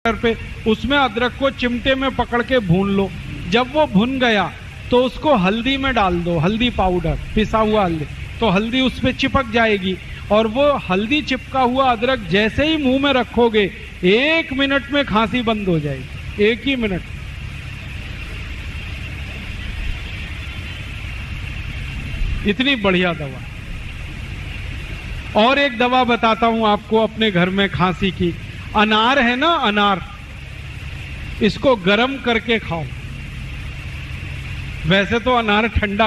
पे उसमें अदरक को चिमटे में पकड़ के भून लो। जब वो भुन गया तो उसको हल्दी में डाल दो, हल्दी पाउडर, पिसा हुआ हल्दी, तो हल्दी उस पे चिपक जाएगी और वो हल्दी चिपका हुआ अदरक जैसे ही मुंह में रखोगे 1 मिनट में खांसी बंद हो जाएगी, 1 ही मिनट। इतनी बढ़िया दवा। और एक दवा बताता हूं आपको अपने घर में खांसी की। अनार है ना, अनार, इसको गर्म करके खाओ। वैसे तो अनार ठंडा